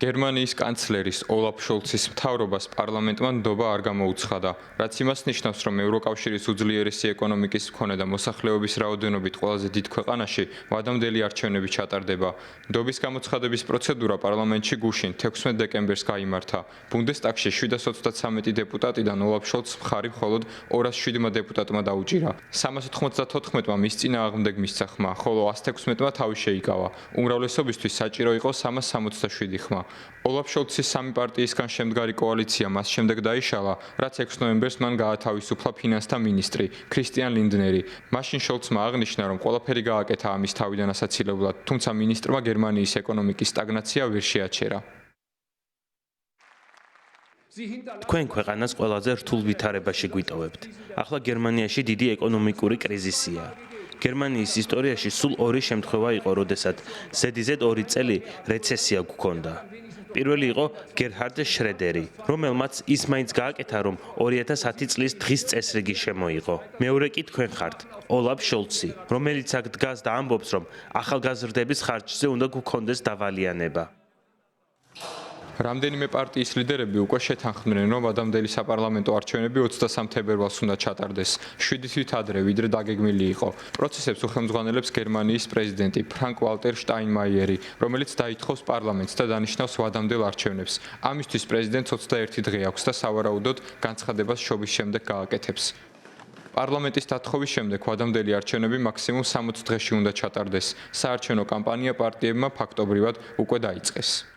გერმანიის კანცლერის ოლაფ შოლცის მთავრობას პარლამენტმა ნდობა არ გამოუცხადა, რაც იმას ნიშნავს, რომ ევროკავშირის უძლიერესი ეკონომიკის მქონე და მოსახლეობის რაოდენობით ყველაზე დიდ ქვეყანაში ვადამდელი არჩევნები ჩატარდება. ნდობის გამოცხადების პროცედურა პარლამენტში გუშინ 16 დეკემბერს გაიმართა. ბუნდესტაგში 733 დეპუტატიდან ოლაფ შოლცს მხარი მხოლოდ 207 დეპუტატმა დაუჭირა. 394-მა მის წინააღმდეგ მისცა ხმა, ხოლო 116-მა თავი შეიკავა. უმრავლესობისთვის საჭირო იყო 367 ხმა. ოლაფ შოლცის სამი პარტიისგან შემდგარი კოალიცია მას შემდეგ დაიშალა, რაც 6 ნოემბერს მან გაათავისუფლა ფინანსთა მინისტრი ქრისტიან ლინდნერი. მაშინ შოლცმა აღნიშნა, რომ ყველაფერი გააკეთა ამის თავიდან ასაცილებლად, თუმცა მინისტრმა გერმანიის ეკონომიკის სტაგნაცია ვერ შეაჩერა. თქვენ ქვეყანას ყველაზე რთულ ვითარებაში გვიტოვებთ. ახლა გერმანიაში დიდი ეკონომიკური კრიზისია. გერმანიის ისტორიაში სულ ორი შემთხვევა იყო, როდესაც ზედიზედ 2 წელი რეცესია გქონდა. პირველი იყო გერჰარდ შრედერი, რომელმაც ის მაინც გააკეთა, რომ 2010 წლის დღის წესრიგი შემოიღო. მეორე კი თქვენ ხართ, ოლაფ შოლცი, რომელიც აქ დგას და ამბობს, რომ ახალგაზრდების ხარჯზე უნდა გქონდეს დავალიანება. რამდენიმე პარტიის ლიდერები უკვე შეთანხმდნენ, რომ ვადამდელი საპარლამენტო არჩევნები 23 თებერვალს უნდა ჩატარდეს, 7 თვით ადრე, ვიდრე დაგეგმილი იყო. პროცესებს უხელმძღვანელებს გერმანიის პრეზიდენტი ფრანკ ვალტერ შტაინმაიერი, რომელიც დაითხოვს პარლამენტს და დანიშნავს ვადამდელ არჩევნებს. ამისთვის პრეზიდენტს 21 დღე აქვს და სავარაუდოდ განცხადებას შობის შემდეგ გააკეთებს. პარლამენტის დათხოვის შემდეგ ვადამდელი არჩევნები მაქსიმუმ 60 დღეში უნდა ჩატარდეს. საარჩევნო კამპანია პარტიებმა ფაქტობრივად უკვე დაიწყეს.